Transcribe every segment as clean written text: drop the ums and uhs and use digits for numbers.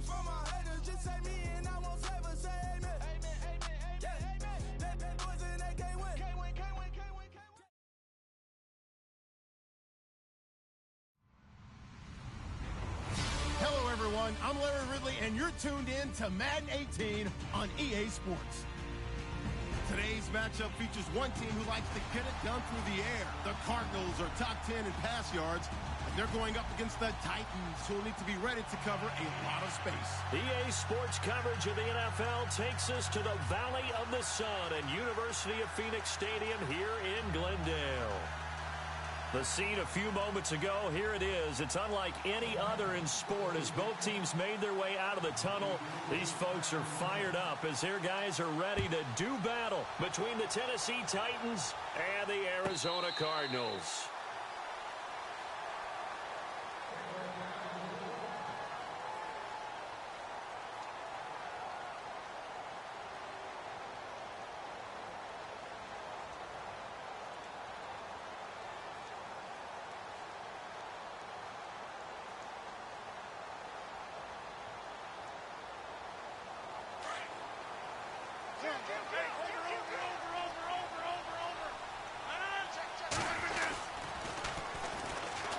For my haters, just say me and I won't ever say amen. Yeah. Bad boys and they can't win. Hello, everyone. I'm Larry Ridley, and you're tuned in to Madden 18 on EA Sports. Today's matchup features one team who likes to get it done through the air. The Cardinals are top 10 in pass yards, and they're going up against the Titans, who will need to be ready to cover a lot of space. EA Sports coverage of the NFL takes us to the Valley of the Sun at University of Phoenix Stadium here in Glendale. The scene a few moments ago, here it is. It's unlike any other in sport as both teams made their way out of the tunnel. These folks are fired up as their guys are ready to do battle between the Tennessee Titans and the Arizona Cardinals.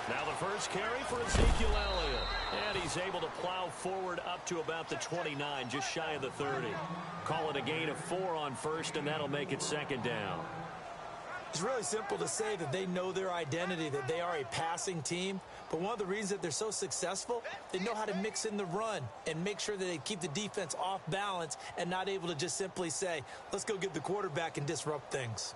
Now the first carry for Ezekiel Elliott. And he's able to plow forward up to about the 29, just shy of the 30. Call it a gain of 4 on first, and that'll make it second down. It's really simple to say that they know their identity, that they are a passing team. But one of the reasons that they're so successful, they know how to mix in the run and make sure that they keep the defense off balance and not able to just simply say, let's go get the quarterback and disrupt things.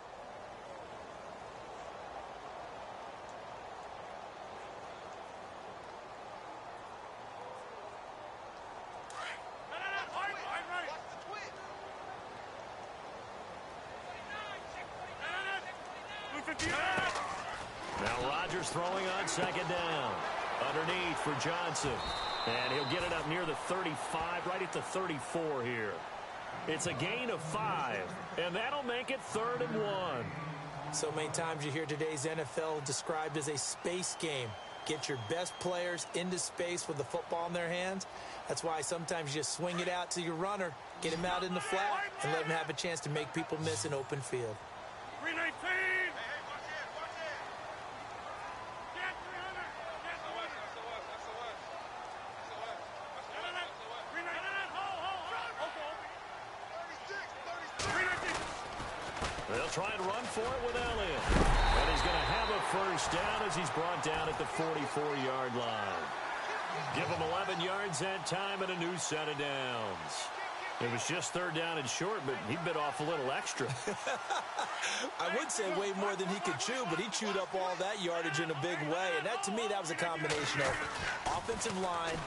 Now Rodgers throwing on second down. Underneath for Johnson. And he'll get it up near the 35, right at the 34 here. It's a gain of 5, and that'll make it 3rd and 1. So many times you hear today's NFL described as a space game. Get your best players into space with the football in their hands. That's why sometimes you just swing it out to your runner, get him out in the flat, and let him have a chance to make people miss an open field. 319! They'll try and run for it with Elliott. And he's going to have a first down as he's brought down at the 44-yard line. Give him 11 yards that time and a new set of downs. It was just 3rd down and short, but he bit off a little extra. I would say way more than he could chew, but he chewed up all that yardage in a big way. And that, to me, that was a combination of offensive line,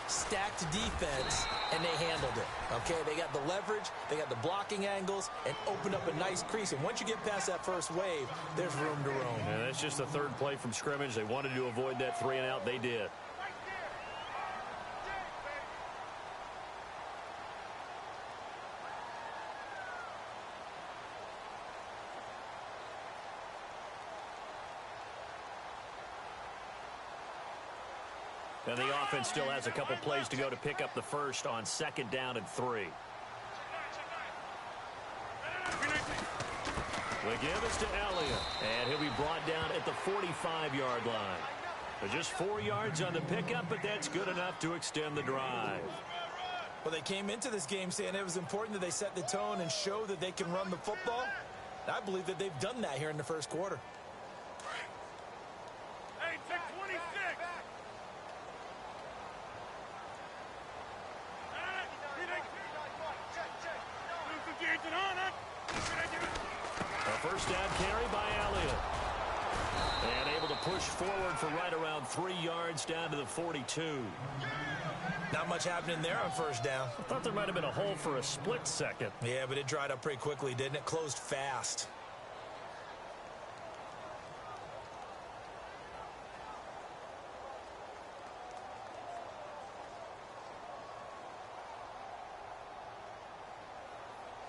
stacked defense, and they handled it. Okay, they got the leverage, they got the blocking angles, and opened up a nice crease. And once you get past that first wave, there's room to roam. And that's just the 3rd play from scrimmage. They wanted to avoid that 3 and out. They did. And the offense still has a couple plays to go to pick up the first on 2nd down and 3. The give is to Elliott, and he'll be brought down at the 45-yard line. They're just 4 yards on the pickup, but that's good enough to extend the drive. Well, they came into this game saying it was important that they set the tone and show that they can run the football. I believe that they've done that here in the first quarter. Hey, check 26! A first down carry by Elliott. And able to push forward for right around 3 yards down to the 42. Not much happening there on first down. I thought there might have been a hole for a split second. Yeah, but it dried up pretty quickly, didn't it? Closed fast.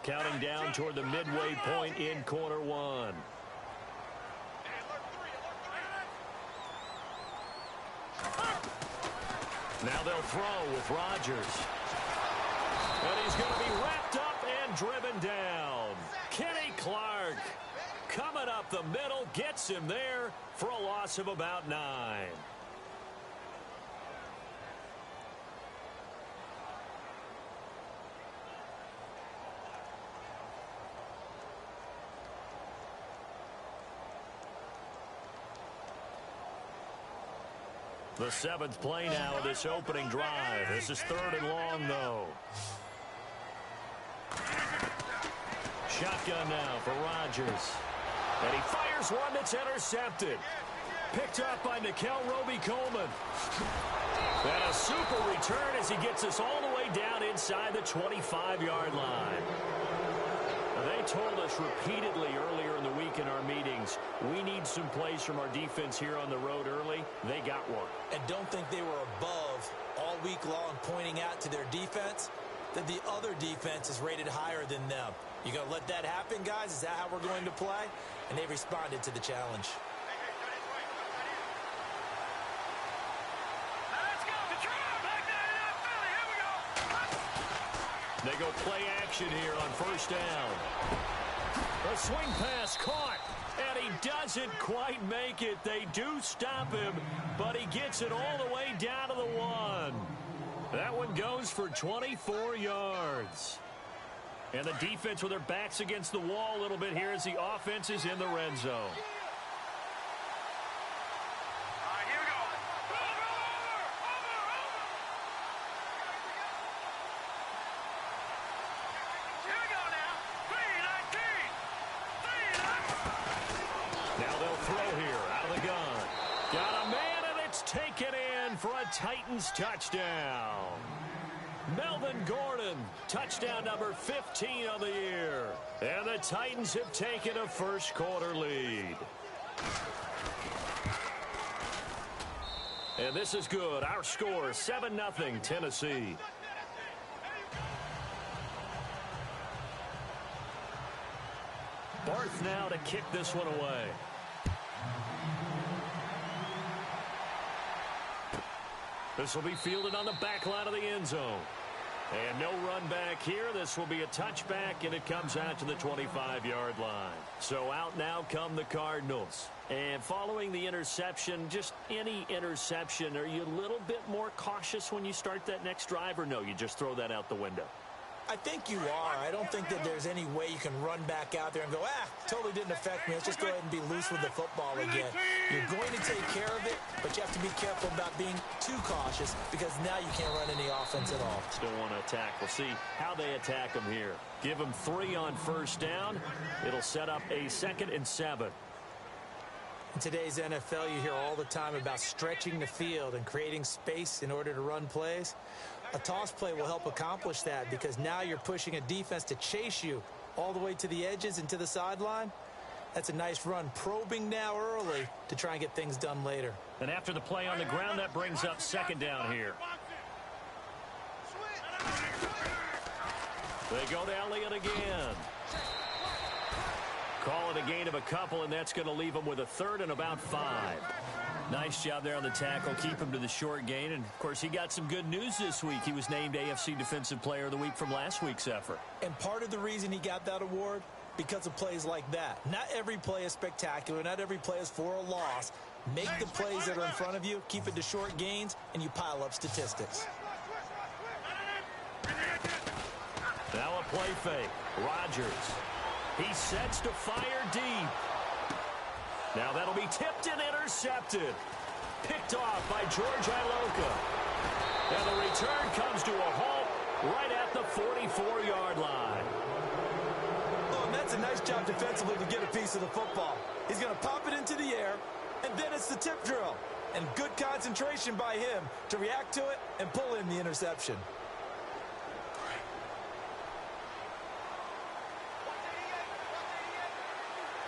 Counting down toward the midway point in quarter 1. Now they'll throw with Rodgers. And he's going to be wrapped up and driven down. Kenny Clark coming up the middle, gets him there for a loss of about 9. The 7th play now of this opening drive. This is 3rd and long, though. Shotgun now for Rodgers. And he fires one that's intercepted. Picked up by Nickel Roby-Coleman. And a super return as he gets us all the way down inside the 25-yard line. They told us repeatedly earlier in the week in our meetings, we need some plays from our defense here on the road early. They got one. And don't think they were above all week long pointing out to their defense that the other defense is rated higher than them. You going to let that happen, guys? Is that how we're going to play? And they responded to the challenge. They go play action here on 1st down. A swing pass caught, and he doesn't quite make it. They do stop him, but he gets it all the way down to the 1. That one goes for 24 yards. And the defense with their backs against the wall a little bit here as the offense is in the red zone. Titans touchdown. Melvin Gordon, touchdown number 15 of the year. And the Titans have taken a first quarter lead. And this is good. Our score, 7-0 Tennessee. Barth now to kick this one away. This will be fielded on the back line of the end zone. And no run back here. This will be a touchback, and it comes out to the 25-yard line. So out now come the Cardinals. And following the interception, just any interception, are you a little bit more cautious when you start that next drive, or no, you just throw that out the window? I think you are. I don't think that there's any way you can run back out there and go, totally didn't affect me. Let's just go ahead and be loose with the football again. You're going to take care of it, but you have to be careful about being too cautious because now you can't run any offense at all. Still want to attack. We'll see how they attack them here. Give them 3 on 1st down. It'll set up a 2nd and 7. In today's NFL, you hear all the time about stretching the field and creating space in order to run plays. A toss play will help accomplish that because now you're pushing a defense to chase you all the way to the edges and to the sideline. That's a nice run, probing now early to try and get things done later. And after the play on the ground, that brings up 2nd down here. They go to Elliott again. Call it a gain of a couple, and that's going to leave them with a 3rd and about 5. Nice job there on the tackle. Keep him to the short gain. And, of course, he got some good news this week. He was named AFC Defensive Player of the Week from last week's effort. And part of the reason he got that award, because of plays like that. Not every play is spectacular. Not every play is for a loss. Make the plays that are in front of you, keep it to short gains, and you pile up statistics. Now a play fake. Rodgers. He sets to fire deep. Now that'll be tipped and intercepted. Picked off by George Iloka. And the return comes to a halt right at the 44-yard line. Oh, and that's a nice job defensively to get a piece of the football. He's going to pop it into the air, and then it's the tip drill. And good concentration by him to react to it and pull in the interception.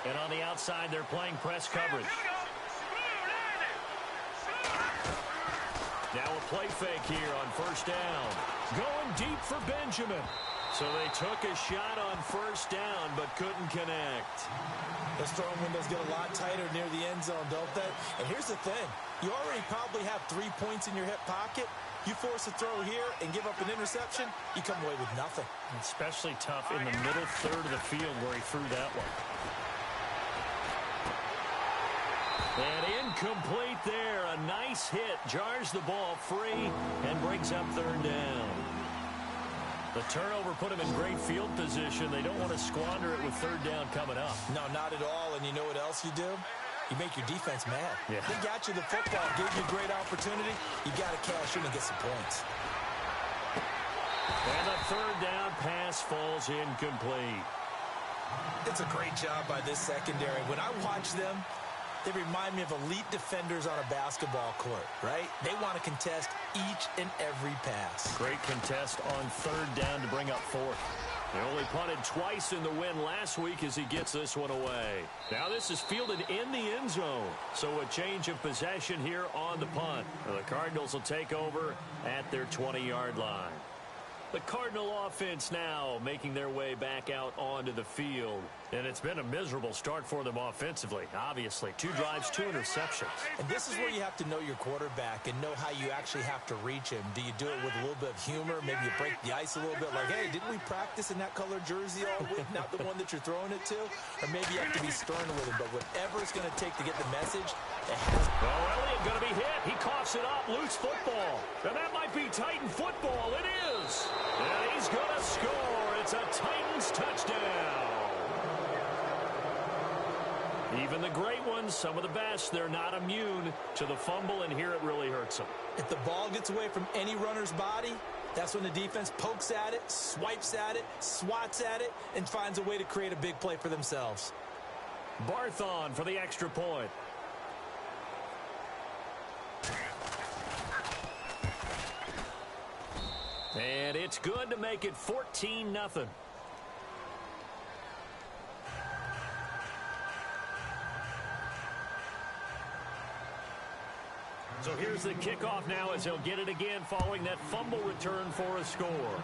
And on the outside, they're playing press coverage. Now a play fake here on 1st down. Going deep for Benjamin. So they took a shot on 1st down, but couldn't connect. Those throwing windows get a lot tighter near the end zone, don't they? And here's the thing. You already probably have 3 points in your hip pocket. You force a throw here and give up an interception, you come away with nothing. Especially tough in the middle third of the field where he threw that one. And incomplete there. A nice hit. Jars the ball free and brings up third down. The turnover put him in great field position. They don't want to squander it with third down coming up. No, not at all. And you know what else you do? You make your defense mad. Yeah. They got you the football, gave you a great opportunity. You got to cash in and get some points. And the third down pass falls incomplete. It's a great job by this secondary. When I watch them, they remind me of elite defenders on a basketball court, right? They want to contest each and every pass. Great contest on third down to bring up fourth. They only punted twice in the win last week as he gets this one away. Now this is fielded in the end zone. So a change of possession here on the punt. The Cardinals will take over at their 20-yard line. The Cardinal offense now making their way back out onto the field. And it's been a miserable start for them offensively, obviously. 2 drives, 2 interceptions. And this is where you have to know your quarterback and know how you actually have to reach him. Do you do it with a little bit of humor? Maybe you break the ice a little bit like, hey, didn't we practice in that colored jersey all week? Not the one that you're throwing it to? Or maybe you have to be stern with him. But whatever it's going to take to get the message, it has. Oh, Elliott going to be hit. He coughs it up. Loose football. And that might be Titan football. It is. And he's going to score. It's a Titans touchdown. Even the great ones, some of the best, they're not immune to the fumble, and here it really hurts them. If the ball gets away from any runner's body, that's when the defense pokes at it, swipes at it, swats at it, and finds a way to create a big play for themselves. Barthon for the extra point. And it's good to make it 14-0. So here's the kickoff now as he'll get it again following that fumble return for a score.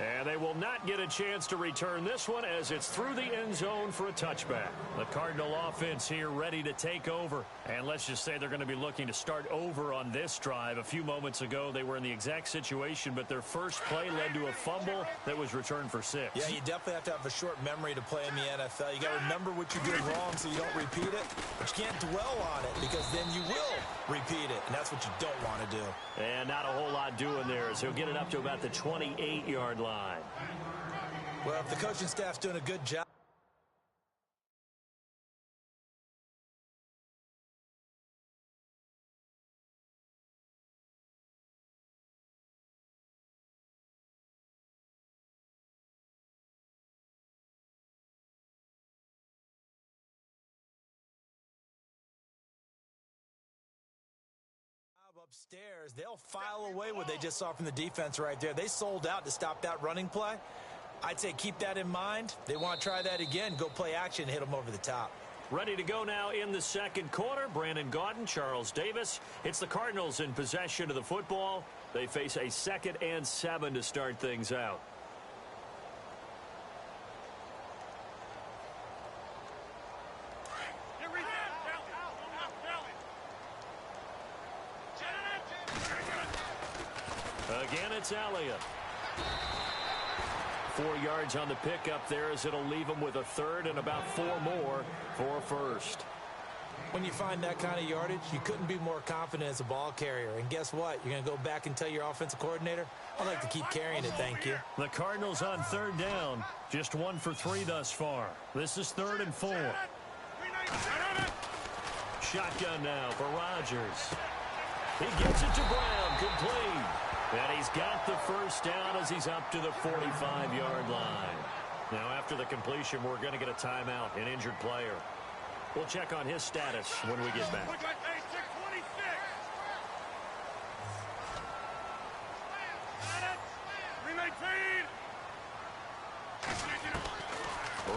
And they will not get a chance to return this one as it's through the end zone for a touchback. The Cardinal offense here ready to take over. And let's just say they're going to be looking to start over on this drive. A few moments ago, they were in the exact situation, but their first play led to a fumble that was returned for 6. Yeah, you definitely have to have a short memory to play in the NFL. You got to remember what you did wrong so you don't repeat it. But you can't dwell on it because then you will repeat it. And that's what you don't want to do. And not a whole lot doing there as he'll get it up to about the 28-yard line. Well, if the coaching staff's doing a good job. Upstairs, they'll file away what they just saw from the defense right there. They sold out to stop that running play. I'd say keep that in mind. They want to try that again. Go play action, hit them over the top. Ready to go now in the second quarter. Brandon Gaudin, Charles Davis. It's the Cardinals in possession of the football. They face a 2nd and 7 to start things out. Again, it's Elliott. 4 yards on the pickup there as it'll leave him with a 3rd and about 4 more for a first. When you find that kind of yardage, you couldn't be more confident as a ball carrier. And guess what? You're going to go back and tell your offensive coordinator, I'd like to keep carrying it, thank you. The Cardinals on 3rd down. Just 1 for 3 thus far. This is 3rd and 4. Shotgun now for Rodgers. He gets it to Brown, complete. And he's got the first down as he's up to the 45-yard line. Now, after the completion, we're going to get a timeout, an injured player. We'll check on his status when we get back.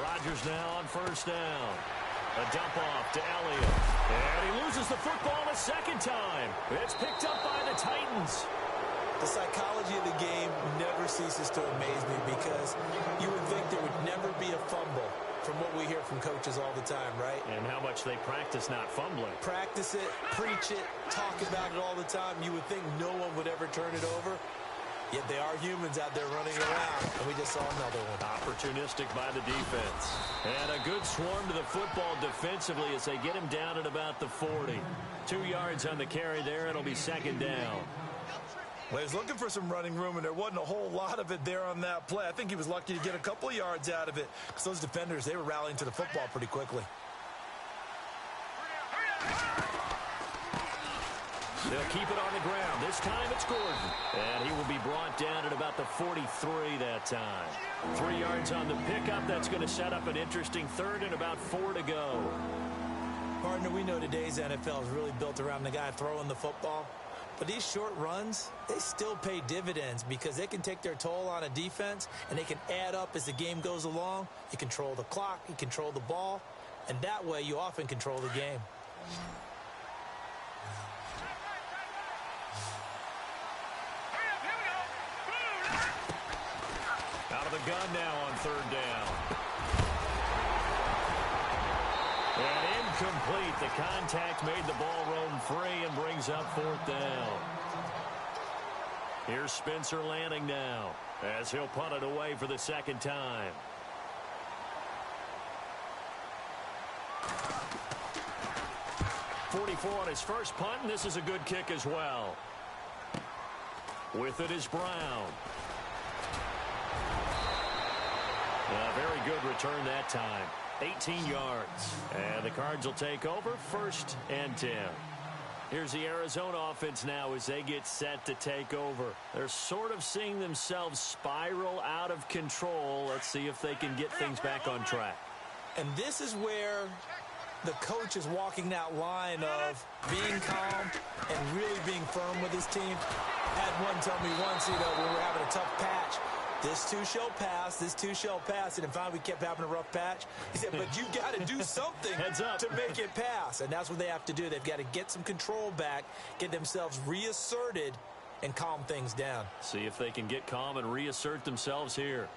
Rodgers now on first down. A dump off to Elliott. And he loses the football a second time. It's picked up by the Titans. The psychology of the game never ceases to amaze me because you would think there would never be a fumble from what we hear from coaches all the time, right? And how much they practice not fumbling. Practice it, preach it, talk about it all the time. You would think no one would ever turn it over. Yet they are humans out there running around, and we just saw another one. Opportunistic by the defense. And a good swarm to the football defensively as they get him down at about the 40. 2 yards on the carry there. It'll be second down. Well, he was looking for some running room, and there wasn't a whole lot of it there on that play. I think he was lucky to get a couple of yards out of it because those defenders, they were rallying to the football pretty quickly. They'll keep it on the ground. This time it's Gordon. And he will be brought down at about the 43 that time. 3 yards on the pickup. That's going to set up an interesting third and about 4 to go. Partner, we know today's NFL is really built around the guy throwing the football. But these short runs, they still pay dividends because they can take their toll on a defense and they can add up as the game goes along. You control the clock, you control the ball, and that way you often control the game. Out of the gun now on third down. And incomplete. The contact made the ball roam free and brings up fourth down. Here's Spencer Lanning now as he'll punt it away for the second time. .44 on his first punt, and this is a good kick as well. With it is Brown. A very good return that time. 18 yards. And the Cards will take over 1st and 10. Here's the Arizona offense now as they get set to take over. They're sort of seeing themselves spiral out of control. Let's see if they can get things back on track. And this is where the coach is walking that line of being calm and really being firm with his team. Had one tell me once, when we were having a tough patch, this too shall pass, this too shall pass. And finally we kept having a rough patch. He said, but you got to do something to make it pass. And that's what they have to do. They've got to get some control back, get themselves reasserted, and calm things down. See if they can get calm and reassert themselves here.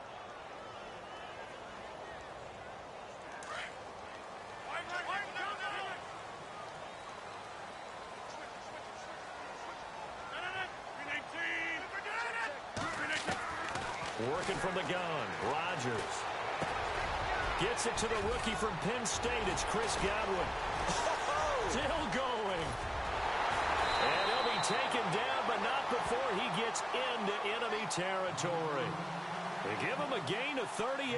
Working from the gun, Rodgers. Gets it to the rookie from Penn State. It's Chris Godwin. Still going. And he'll be taken down, but not before he gets into enemy territory. They give him a gain of 38.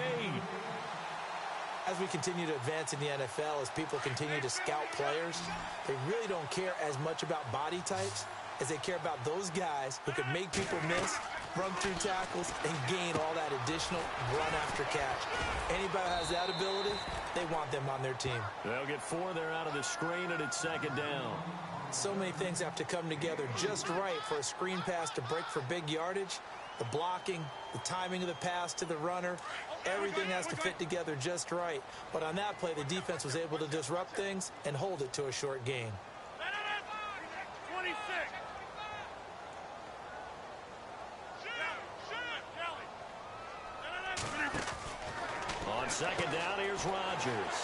As we continue to advance in the NFL, as people continue to scout players, they really don't care as much about body types as they care about those guys who can make people miss, run through tackles, and gain all that additional run after catch. Anybody who has that ability, they want them on their team. They'll get 4 there out of the screen, and it's second down. So many things have to come together just right for a screen pass to break for big yardage. The blocking, the timing of the pass to the runner, everything has to fit together just right. But on that play, the defense was able to disrupt things and hold it to a short gain. 26. On second down, here's Rodgers.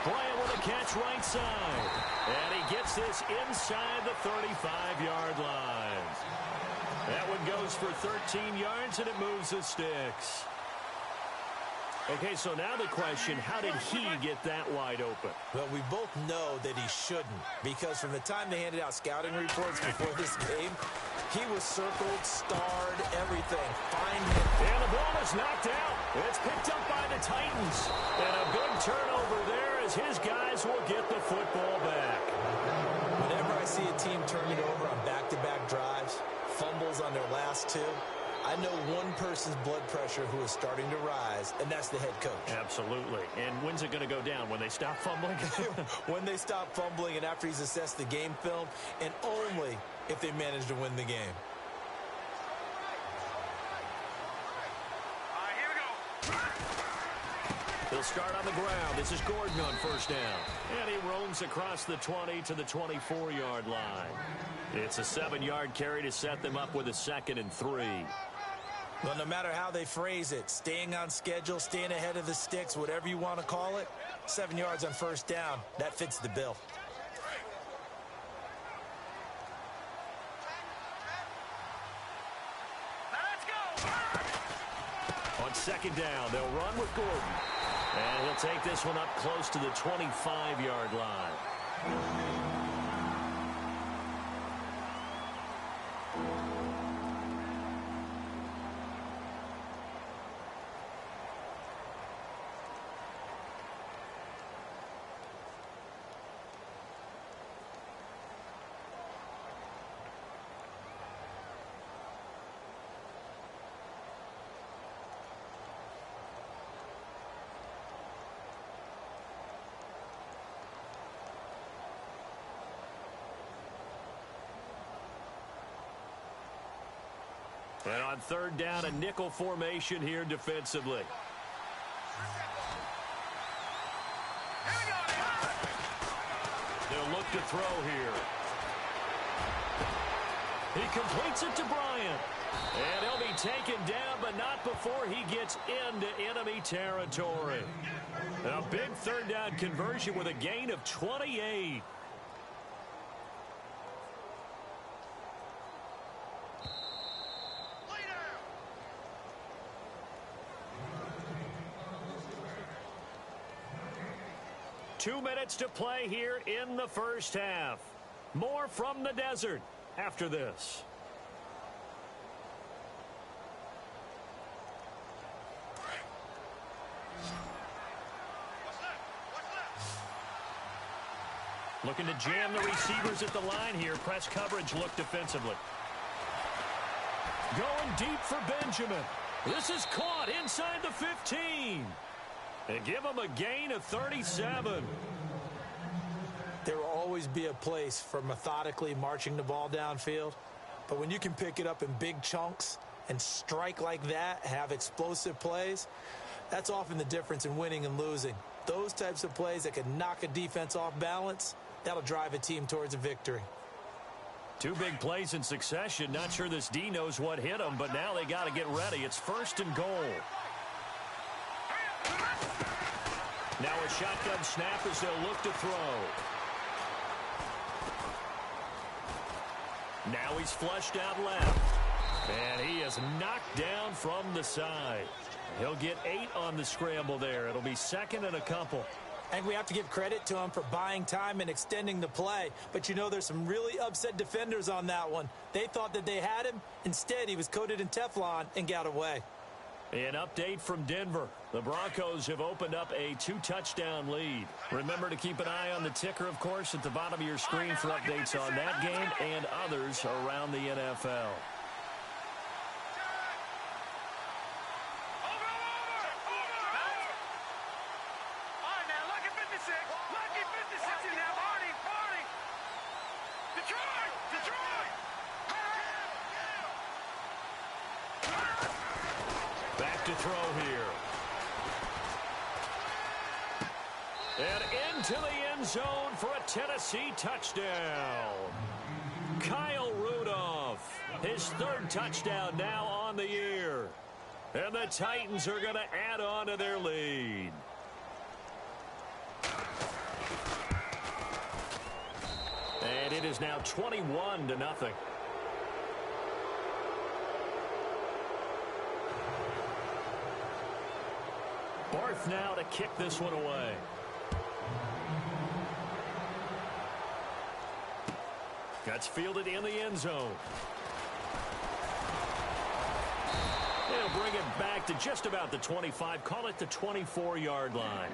Playing with a catch right side. And he gets this inside the 35-yard line. That one goes for 13 yards, and it moves the sticks. Okay, so now the question, how did he get that wide open? Well, we both know that he shouldn't, because from the time they handed out scouting reports before this game, he was circled, starred, everything. Find him. And the ball is knocked out. It's picked up by the Titans. And a big turnover there as his guys will get the football back. Whenever I see a team turn it over on back-to-back drives, fumbles on their last two, I know one person's blood pressure who is starting to rise, and that's the head coach. Absolutely. And when's it going to go down? When they stop fumbling? When they stop fumbling and after he's assessed the game film, and only if they manage to win the game. They'll start on the ground. This is Gordon on first down. And he roams across the 20 to the 24-yard line. It's a 7-yard carry to set them up with a 2nd and 3. Well, no matter how they phrase it, staying on schedule, staying ahead of the sticks, whatever you want to call it, 7 yards on first down, that fits the bill. On second down, they'll run with Gordon. And he'll take this one up close to the 25-yard line. And on third down, a nickel formation here defensively. They'll look to throw here. He completes it to Bryant. And he'll be taken down, but not before he gets into enemy territory. A big third down conversion with a gain of 28. Two minutes to play here in the first half. More from the desert after this. Looking to jam the receivers at the line here. Press coverage look defensively. Going deep for Benjamin. This is caught inside the 15. And give him a gain of 37. There will always be a place for methodically marching the ball downfield. But when you can pick it up in big chunks and strike like that, have explosive plays, that's often the difference in winning and losing. Those types of plays that can knock a defense off balance, that'll drive a team towards a victory. Two big plays in succession. Not sure this D knows what hit him, but now they got to get ready. It's first and goal. Now a shotgun snap as they'll look to throw. Now he's flushed out left. And he is knocked down from the side. He'll get 8 on the scramble there. It'll be second and a couple. And we have to give credit to him for buying time and extending the play. But you know there's some really upset defenders on that one. They thought that they had him. Instead, he was coated in Teflon and got away. An update from Denver. The Broncos have opened up a 2-touchdown lead. Remember to keep an eye on the ticker, of course, at the bottom of your screen for updates on that game and others around the NFL. Back to throw here. And into the end zone for a Tennessee touchdown. Kyle Rudolph, his third touchdown now on the year. And the Titans are going to add on to their lead. And it is now 21-0. Barth now to kick this one away. That's fielded in the end zone. They'll bring it back to just about the 25, call it the 24-yard line.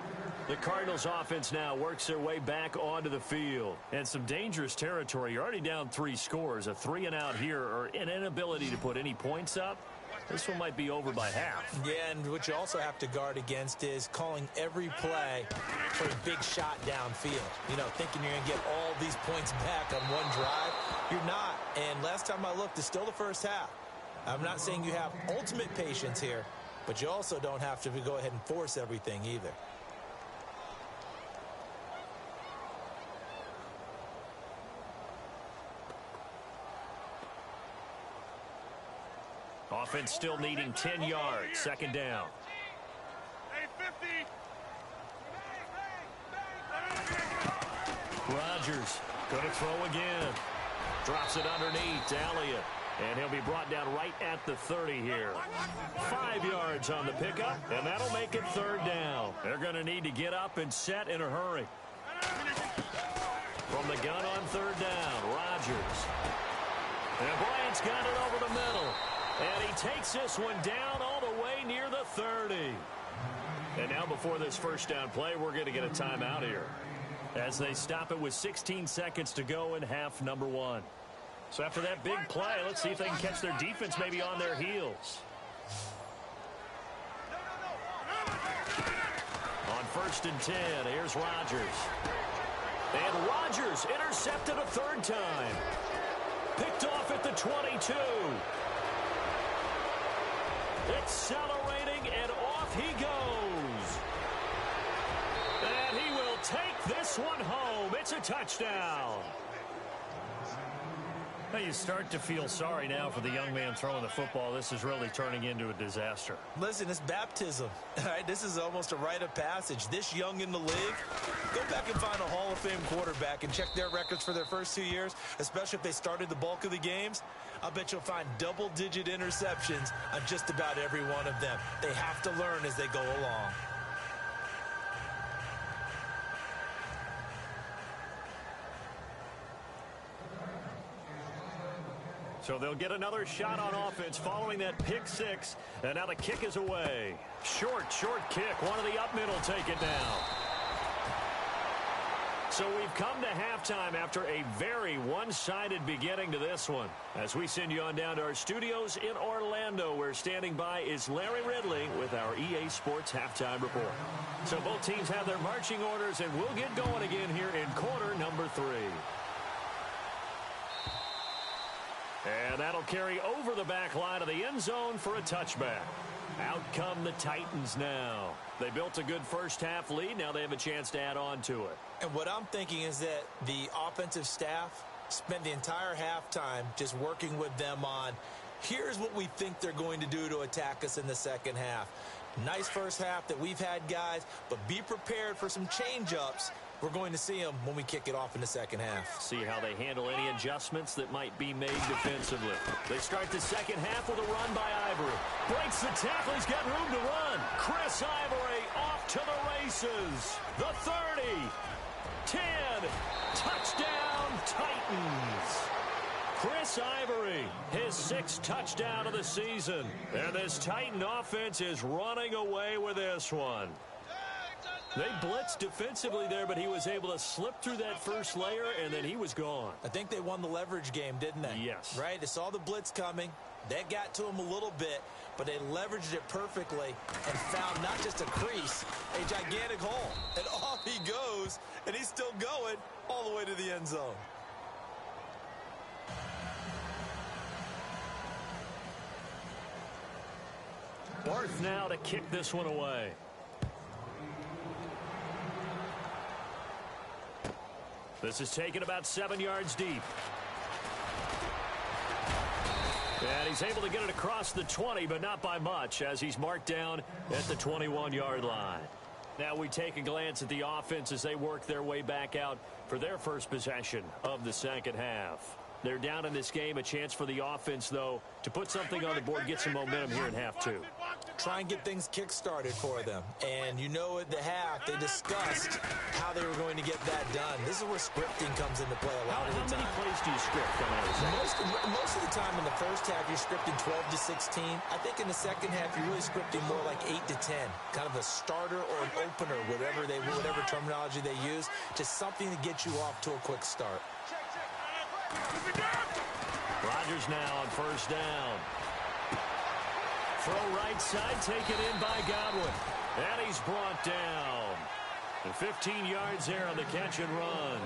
The Cardinals offense now works their way back onto the field. And some dangerous territory. You're already down 3 scores. A 3-and-out here or an inability to put any points up. This one might be over by half. Yeah, and what you also have to guard against is calling every play for a big shot downfield. You know, thinking you're going to get all these points back on one drive. You're not. And last time I looked, it's still the first half. I'm not saying you have ultimate patience here, but you also don't have to go ahead and force everything either. Offense still needing 10 yards. Second down. Rodgers going to throw again. Drops it underneath to Elliott. And he'll be brought down right at the 30 here. 5 yards on the pickup, and that'll make it third down. They're going to need to get up and set in a hurry. From the gun on third down, Rodgers. And Bryant's got it over the middle. And he takes this one down all the way near the 30. And now before this first down play, we're going to get a timeout here, as they stop it with 16 seconds to go in half number 1. So after that big play, let's see if they can catch their defense maybe on their heels. On 1st and 10, here's Rodgers. And Rodgers intercepted a third time. Picked off at the 22. Accelerating, and off he goes. And he will take this one home. It's a touchdown. Now you start to feel sorry now for the young man throwing the football. This is really turning into a disaster. Listen, it's baptism. All right, this is almost a rite of passage. This young in the league, go back and find a Hall of Fame quarterback and check their records for their first 2 years, especially if they started the bulk of the games. I bet you'll find double-digit interceptions on just about every one of them. They have to learn as they go along. So they'll get another shot on offense following that pick six. And now the kick is away. Short kick. One of the up middle take it down. So we've come to halftime after a very one-sided beginning to this one. As we send you on down to our studios in Orlando, where standing by is Larry Ridley with our EA Sports Halftime Report. So both teams have their marching orders, and we'll get going again here in quarter number 3. And that'll carry over the back line of the end zone for a touchback. Out come the Titans now. They built a good first half lead. Now they have a chance to add on to it. And what I'm thinking is that the offensive staff spent the entire halftime just working with them on, here's what we think they're going to do to attack us in the second half. Nice first half that we've had, guys, but be prepared for some change-ups. We're going to see them when we kick it off in the second half. See how they handle any adjustments that might be made defensively. They start the second half with a run by Ivory. Breaks the tackle. He's got room to run. Chris Ivory off to the races. The 30. 10. Touchdown, Titans. Chris Ivory, his 6th touchdown of the season. And this Titan offense is running away with this one. They blitzed defensively there, but he was able to slip through that first layer, and then he was gone. I think they won the leverage game, didn't they? Yes. Right? They saw the blitz coming. That got to him a little bit, but they leveraged it perfectly and found not just a crease, a gigantic hole. And off he goes, and he's still going all the way to the end zone. Barth now to kick this one away. This is taken about 7 yards deep. And he's able to get it across the 20, but not by much, as he's marked down at the 21-yard line. Now we take a glance at the offense as they work their way back out for their first possession of the second half. They're down in this game. A chance for the offense, though, to put something on the board, get some momentum here in half 2. Try and get things kick-started for them. And you know at the half, they discussed how they were going to get that done. This is where scripting comes into play a lot of the time. How many plays do you script coming out of the Most of the time in the first half, you're scripting 12 to 16. I think in the second half, you're really scripting more like 8 to 10. Kind of a starter or an opener, whatever terminology they use. Just something to get you off to a quick start. Rodgers now on first down. Throw right side, taken in by Godwin. And he's brought down. And 15 yards there on the catch and run.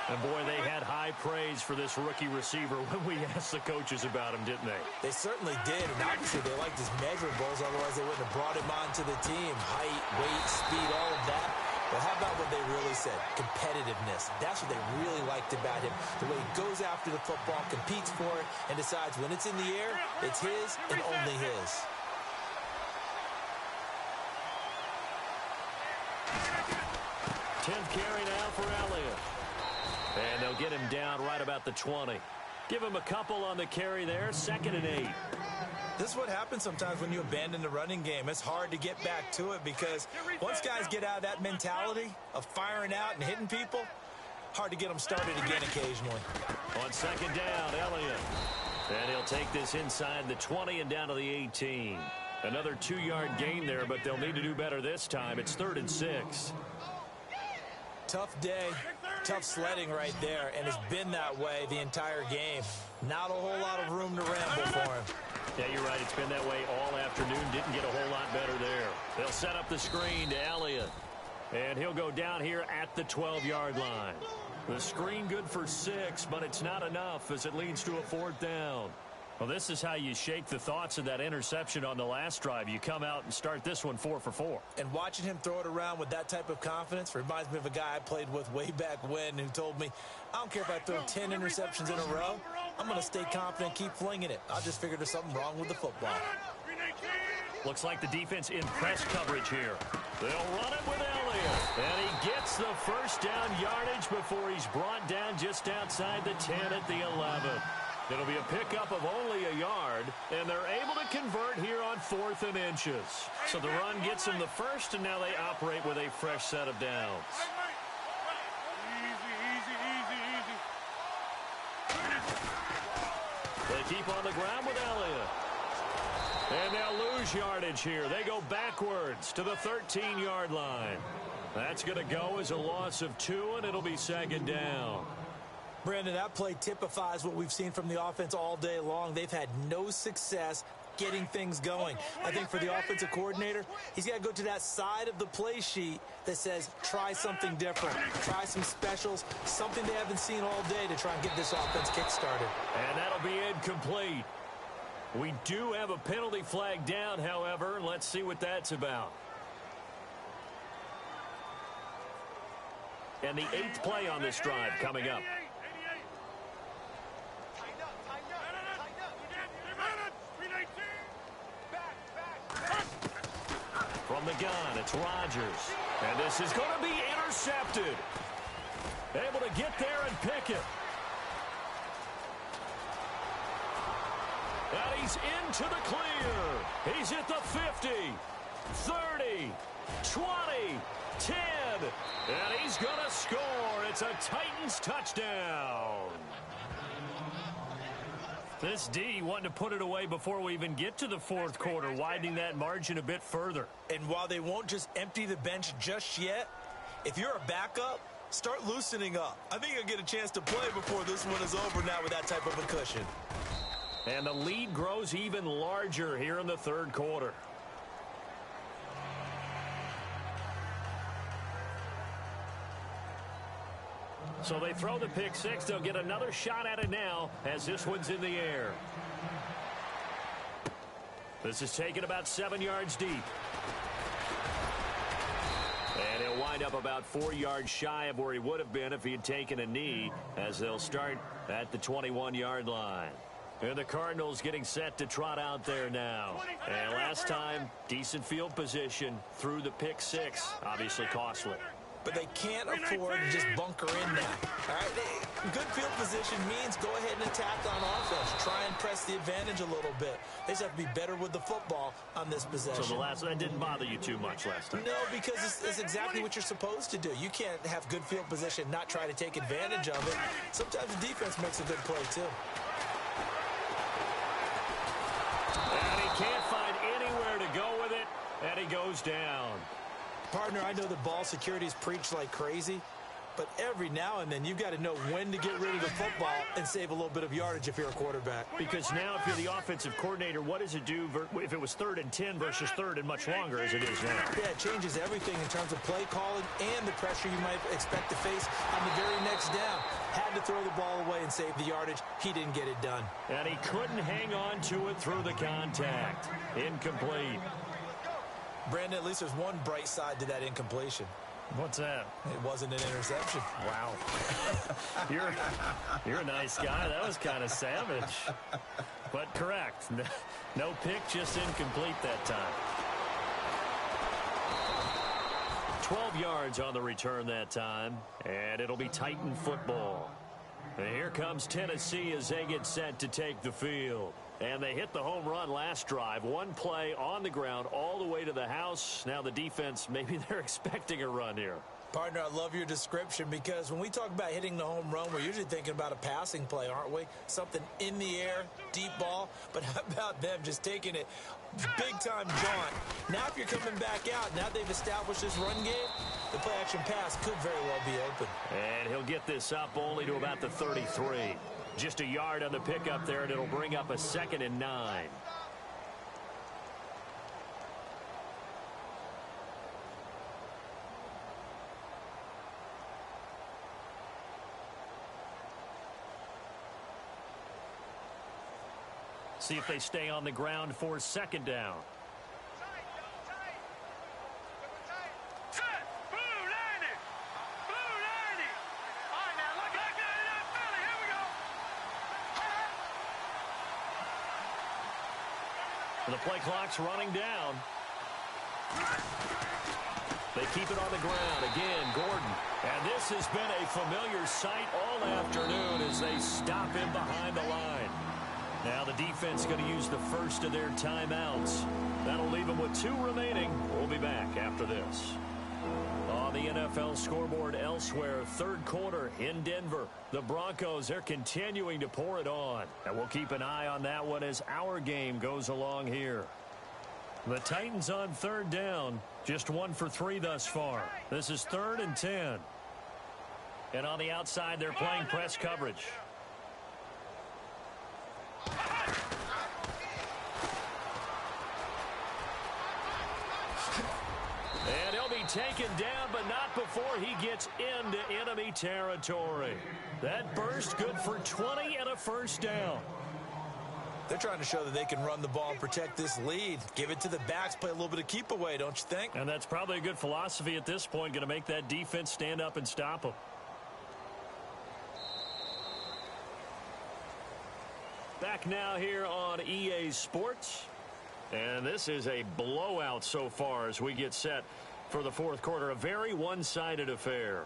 And, boy, they had high praise for this rookie receiver when we asked the coaches about him, didn't they? They certainly did, and obviously they liked his measurables, otherwise they wouldn't have brought him onto the team. Height, weight, speed, all of that. But how about what they really said? Competitiveness. That's what they really liked about him. The way he goes after after the football, competes for it, and decides when it's in the air, it's his and only his. Tenth carry now for Elliott. And they'll get him down right about the 20. Give him a couple on the carry there, 2nd and 8. This is what happens sometimes when you abandon the running game. It's hard to get back to it because once guys get out of that mentality of firing out and hitting people, hard to get them started again occasionally. On 2nd down, Elliott. And he'll take this inside the 20 and down to the 18. Another 2-yard gain there, but they'll need to do better this time. It's 3rd and 6. Tough day, tough sledding right there, and it's been that way the entire game. Not a whole lot of room to ramble for him. Yeah, you're right. It's been that way all afternoon. Didn't get a whole lot better there. They'll set up the screen to Elliott. And he'll go down here at the 12-yard line. The screen good for 6, but it's not enough as it leads to a 4th down. Well, this is how you shake the thoughts of that interception on the last drive. You come out and start this one 4 for 4. And watching him throw it around with that type of confidence reminds me of a guy I played with way back when who told me, I don't care if I throw 10 interceptions in a row. I'm going to stay confident, keep flinging it. I just figured there's something wrong with the football. Looks like the defense in press coverage here. They'll run it with Elliott. And he gets the first down yardage before he's brought down just outside the 10 at the 11. It'll be a pickup of only a yard, and they're able to convert here on 4th and inches. So the run gets them the first, and now they operate with a fresh set of downs. They keep on the ground with Elliott. And they'll lose yardage here. They go backwards to the 13-yard line. That's going to go as a loss of 2, and it'll be 2nd down. Brandon, that play typifies what we've seen from the offense all day long. They've had no success getting things going. I think for the offensive coordinator, he's got to go to that side of the play sheet that says, try something different. Try some specials, something they haven't seen all day to try and get this offense kick-started. And that'll be incomplete. We do have a penalty flag down, however, and let's see what that's about. And the 8th play on this drive coming up. From the gun, it's Rodgers. And this is going to be intercepted. Able to get there and pick it. And he's into the clear. He's at the 50, 30, 20, 10. And he's going to score. It's a Titans touchdown. This D wanting to put it away before we even get to the 4th quarter, widening that margin a bit further. And while they won't just empty the bench just yet, if you're a backup, start loosening up. I think you'll get a chance to play before this one is over now with that type of a cushion. And the lead grows even larger here in the 3rd quarter. So they throw the pick 6. They'll get another shot at it now as this one's in the air. This is taken about 7 yards deep. And he'll wind up about 4 yards shy of where he would have been if he had taken a knee, as they'll start at the 21-yard line. And the Cardinals getting set to trot out there now. And last time, decent field position through the pick 6. Obviously costly. But they can't afford to just bunker in now. All right, good field position means go ahead and attack on offense. Try and press the advantage a little bit. They just have to be better with the football on this possession. So that didn't bother you too much last time? No, because it's exactly what you're supposed to do. You can't have good field position, not try to take advantage of it. Sometimes the defense makes a good play, too. And he can't find anywhere to go with it, and he goes down. Partner, I know that ball security is preached like crazy, but every now and then you've got to know when to get rid of the football and save a little bit of yardage if you're a quarterback. Because now if you're the offensive coordinator, what does it do if it was 3rd and 10 versus 3rd and much longer as it is now? Yeah, it changes everything in terms of play calling and the pressure you might expect to face on the very next down. Had to throw the ball away and save the yardage. He didn't get it done. And he couldn't hang on to it through the contact. Incomplete. Brandon, at least there's one bright side to that incompletion. What's that? It wasn't an interception. Wow. You're a nice guy. That was kind of savage. But correct. No pick, just incomplete that time. 12 yards on the return that time, and it'll be Titan football. And here comes Tennessee as they get set to take the field. And they hit the home run last drive. One play on the ground all the way to the house. Now the defense, maybe they're expecting a run here. Partner, I love your description because when we talk about hitting the home run, we're usually thinking about a passing play, aren't we? Something in the air, deep ball. But how about them just taking it big-time jaunt? Now if you're coming back out, now they've established this run game, the play-action pass could very well be open. And he'll get this up only to about the 33. Just a yard on the pickup there, and it'll bring up a 2nd and 9. See if they stay on the ground for 2nd down. The play clock's running down. They keep it on the ground. Again, Gordon. And this has been a familiar sight all afternoon as they stop him behind the line. Now the defense going to use the first of their timeouts. That'll leave them with 2 remaining. We'll be back after this. On the NFL scoreboard elsewhere, 3rd quarter in Denver. The Broncos, they're continuing to pour it on. And we'll keep an eye on that one as our game goes along here. The Titans on 3rd down. Just 1 for 3 thus far. This is 3rd and 10. And on the outside, they're playing press coverage. And he'll be taken down, but not before he gets into enemy territory. That burst good for 20 and a 1st down. They're trying to show that they can run the ball and protect this lead. Give it to the backs, play a little bit of keep away, don't you think? And that's probably a good philosophy at this point, going to make that defense stand up and stop them. Back now here on EA Sports. And this is a blowout so far as we get set for the 4th quarter. A very one-sided affair.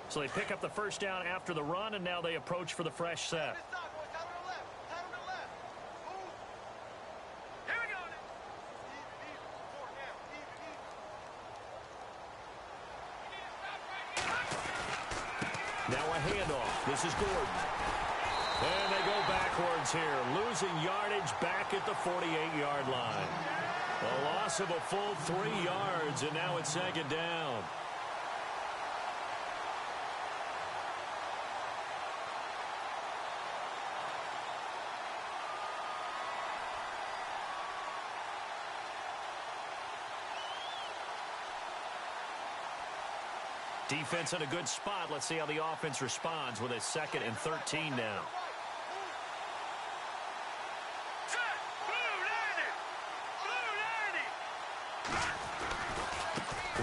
So they pick up the 1st down after the run, and now they approach for the fresh set. Now a handoff. This is Gordon. And they go backwards here, losing yardage back at the 48-yard line. A loss of a full 3 yards, and now it's 2nd down. Defense in a good spot. Let's see how the offense responds with a 2nd and 13 now.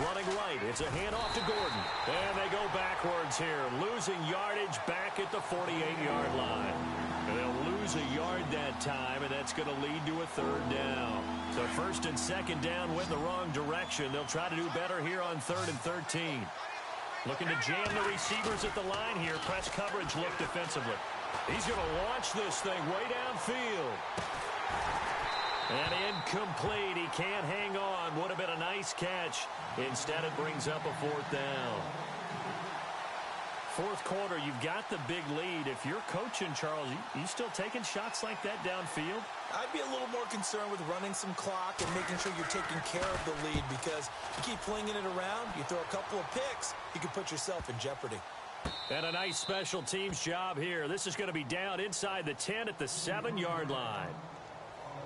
Running right. It's a handoff to Gordon. And they go backwards here, losing yardage back at the 48-yard line. And they'll lose a yard that time, and that's going to lead to a 3rd down. So 1st and 2nd down went the wrong direction. They'll try to do better here on 3rd and 13. Looking to jam the receivers at the line here. Press coverage look defensively. He's going to launch this thing way downfield. And incomplete. He can't hang on. Would have been a nice catch. Instead, it brings up a 4th down. 4th quarter, you've got the big lead. If you're coaching, Charles, you still taking shots like that downfield? I'd be a little more concerned with running some clock and making sure you're taking care of the lead, because you keep flinging it around, you throw a couple of picks, you can put yourself in jeopardy. And a nice special teams job here. This is going to be down inside the 10 at the 7-yard line.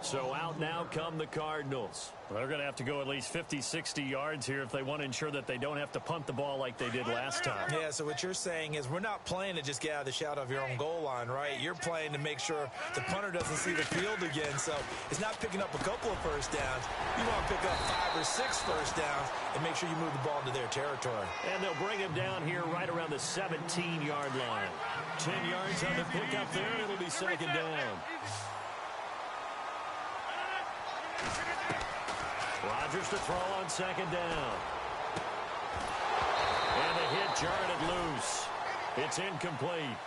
So out now come the Cardinals. They're going to have to go at least 50, 60 yards here if they want to ensure that they don't have to punt the ball like they did last time. Yeah, so what you're saying is we're not playing to just get out of the shadow of your own goal line, right? You're playing to make sure the punter doesn't see the field again. So it's not picking up a couple of first downs. You want to pick up 5 or 6 first downs and make sure you move the ball into their territory. And they'll bring him down here right around the 17-yard line. 10 yards on the pickup there, and it'll be second down. Rodgers to throw on second down. And the hit jarred it loose. It's incomplete.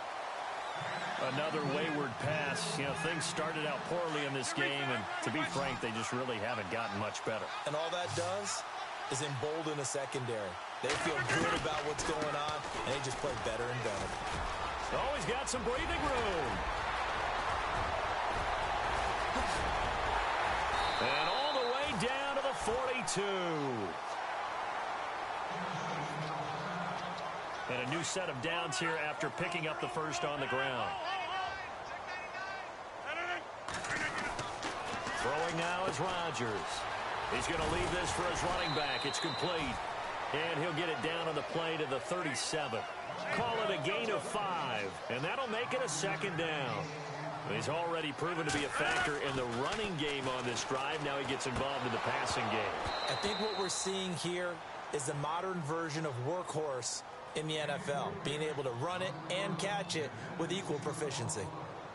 Another wayward pass. You know, things started out poorly in this game, and to be frank, they just really haven't gotten much better. And all that does is embolden a secondary. They feel good about what's going on, and they just play better and better. Oh, he's got some breathing room. And all the way down to the 42. And a new set of downs here after picking up the first on the ground. Throwing now is Rodgers. He's going to leave this for his running back. It's complete. And he'll get it down on the play to the 37. Call it a gain of 5. And that'll make it a second down. He's already proven to be a factor in the running game on this drive. Now he gets involved in the passing game. I think what we're seeing here is the modern version of workhorse in the NFL, being able to run it and catch it with equal proficiency.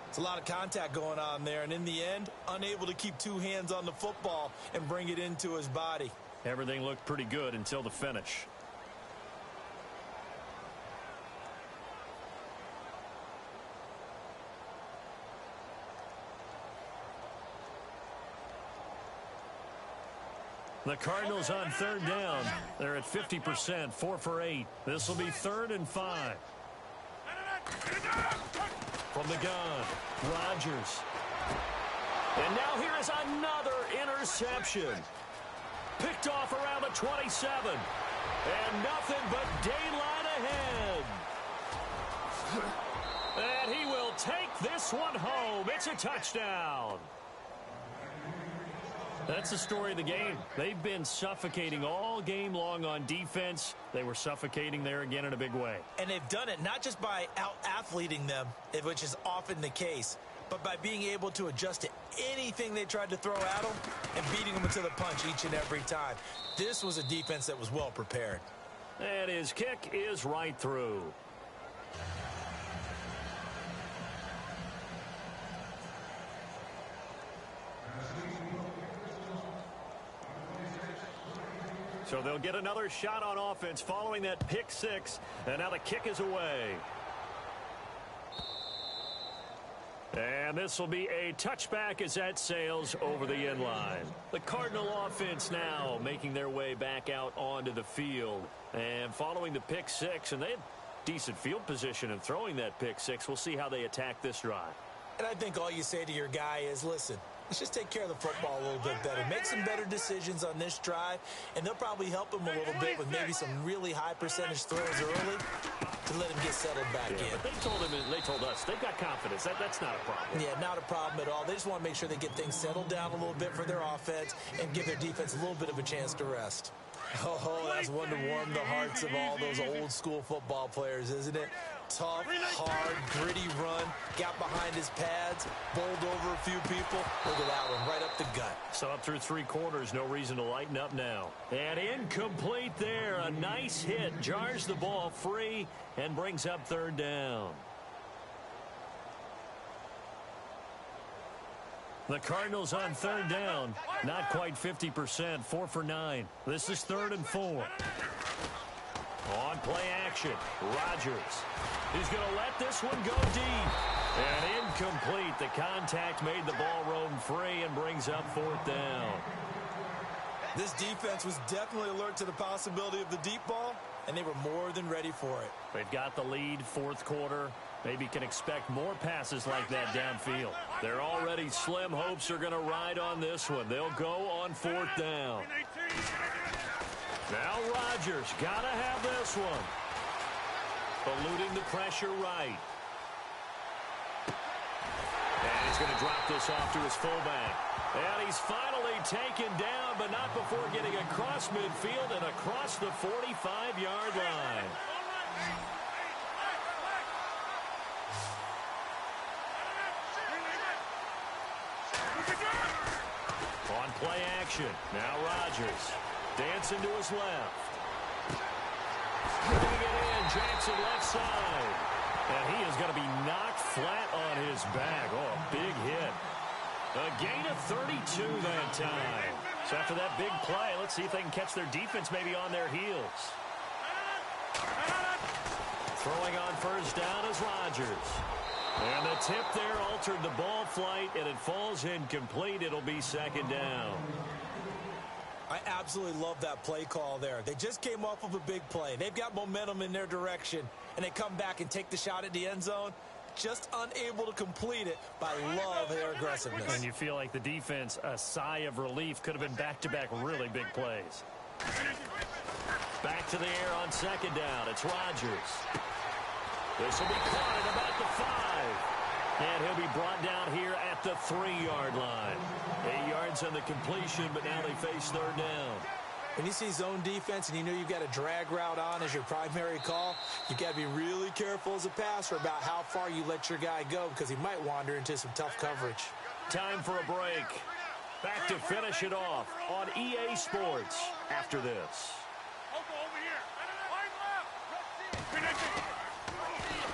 It's a lot of contact going on there, and in the end, unable to keep 2 hands on the football and bring it into his body. Everything looked pretty good until the finish. The Cardinals on third down. They're at 50%, 4 for 8. This will be 3rd and 5. From the gun, Rodgers. And now here is another interception. Picked off around the 27. And nothing but daylight ahead. And he will take this one home. It's a touchdown. That's the story of the game. They've been suffocating all game long on defense. They were suffocating there again in a big way. And they've done it not just by out-athleting them, which is often the case, but by being able to adjust to anything they tried to throw at them and beating them into the punch each and every time. This was a defense that was well prepared. And his kick is right through. So they'll get another shot on offense following that pick 6. And now the kick is away. And this will be a touchback as that sails over the end line. The Cardinal offense now making their way back out onto the field. And following the pick 6, and they had decent field position in throwing that pick 6. We'll see how they attack this drive. And I think all you say to your guy is, listen, let's just take care of the football a little bit better. Make some better decisions on this drive, and they'll probably help him a little bit with maybe some really high percentage throws early to let him get settled back in. But they told us they've got confidence. That's not a problem. Yeah, not a problem at all. They just want to make sure they get things settled down a little bit for their offense and give their defense a little bit of a chance to rest. Oh, that's one to warm the hearts of all those old school football players, isn't it? Tough, hard, gritty run, got behind his pads, bowled over a few people. Look at that one, right up the gut. So up through 3 quarters, no reason to lighten up now. And incomplete there. A nice hit, jars the ball free and brings up 3rd down. The Cardinals on 3rd down, not quite 50%, 4 for 9. This is 3rd and 4. On play action, Rodgers. He's going to let this one go deep. And incomplete. The contact made the ball roam free and brings up 4th down. This defense was definitely alert to the possibility of the deep ball, and they were more than ready for it. They've got the lead, 4th quarter. Maybe can expect more passes like that downfield. Their already slim hopes are going to ride on this one. They'll go on 4th down. Now Rodgers got to have this one. Eluding the pressure right. And he's going to drop this off to his fullback. And he's finally taken down, but not before getting across midfield and across the 45-yard line. On play action, now Rodgers. Dancing to his left. Bringing it in, Jackson left side. And he is going to be knocked flat on his back. Oh, a big hit. A gain of 32 that time. So after that big play, let's see if they can catch their defense maybe on their heels. Throwing on first down is Rodgers. And the tip there altered the ball flight, and it falls incomplete. It'll be second down. I absolutely love that play call there. They just came off of a big play. They've got momentum in their direction, and they come back and take the shot at the end zone. Just unable to complete it, but I love their aggressiveness. And you feel like the defense, a sigh of relief, could have been back-to-back really big plays. Back to the air on second down. It's Rodgers. This will be caught at about the 5. And he'll be brought down here at the 3-yard line. 8 yards on the completion, but now they face third down. When you see zone defense and you know you've got a drag route on as your primary call, you've got to be really careful as a passer about how far you let your guy go because he might wander into some tough coverage. Time for a break. Back to finish it off on EA Sports after this.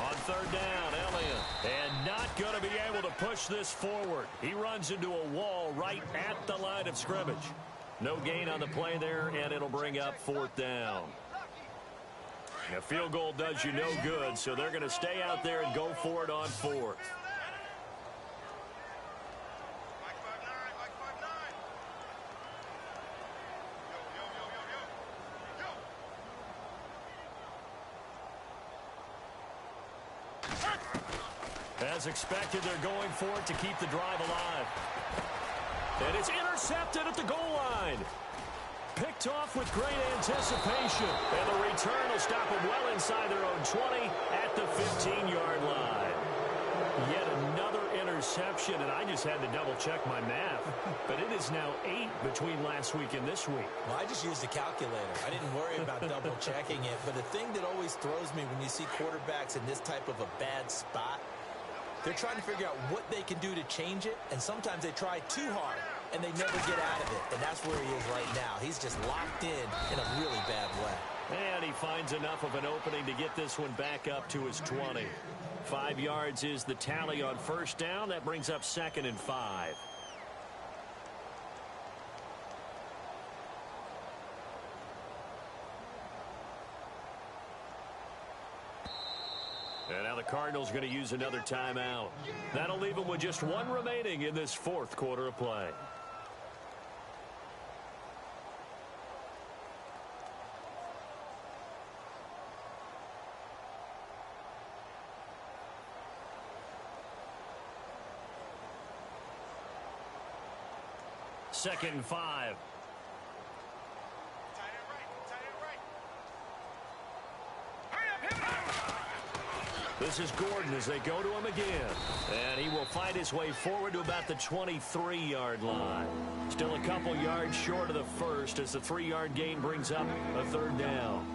On third down, Elliott. And not going to be able to push this forward. He runs into a wall right at the line of scrimmage. No gain on the play there, and it'll bring up fourth down. A field goal does you no good, so they're going to stay out there and go for it on fourth. As expected, they're going for it to keep the drive alive. And it's intercepted at the goal line. Picked off with great anticipation. And the return will stop them well inside their own 20 at the 15-yard line. Yet another interception, and I just had to double-check my math. But it is now 8 between last week and this week. Well, I just used a calculator. I didn't worry about double-checking it. But the thing that always throws me when you see quarterbacks in this type of a bad spot, they're trying to figure out what they can do to change it, and sometimes they try too hard, and they never get out of it. And that's where he is right now. He's just locked in a really bad way. And he finds enough of an opening to get this one back up to his 20. 5 yards is the tally on first down. That brings up 2nd and 5. And now the Cardinals going to use another timeout. That'll leave them with just one remaining in this fourth quarter of play. Second and 5. This is Gordon as they go to him again. And he will fight his way forward to about the 23-yard line. Still a couple yards short of the first as the 3-yard gain brings up a third down.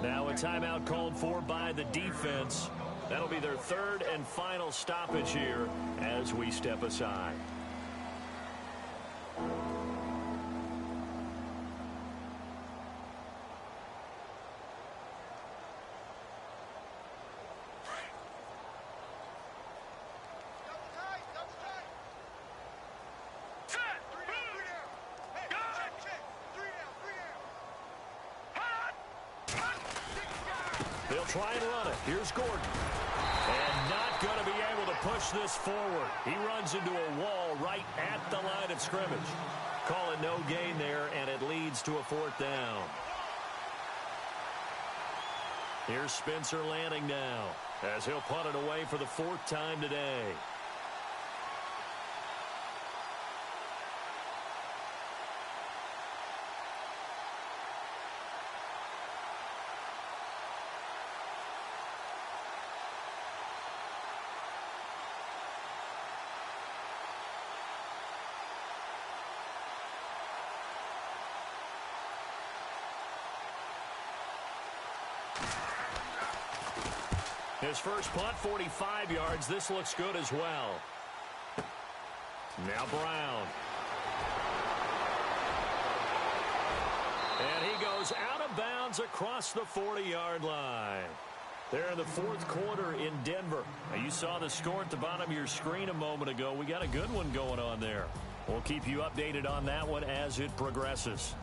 Now a timeout called for by the defense. That'll be their third and final stoppage here as we step aside. They'll try and run it. Here's Gordon. And not going to be able to push this forward. He runs into a wall right at the line of scrimmage. Call it no gain there, and it leads to a fourth down. Here's Spencer Lanning now as he'll punt it away for the 4th time today. His first punt, 45 yards. This looks good as well. Now Brown. And he goes out of bounds across the 40-yard line. There in the fourth quarter in Denver. Now, you saw the score at the bottom of your screen a moment ago. We got a good one going on there. We'll keep you updated on that one as it progresses.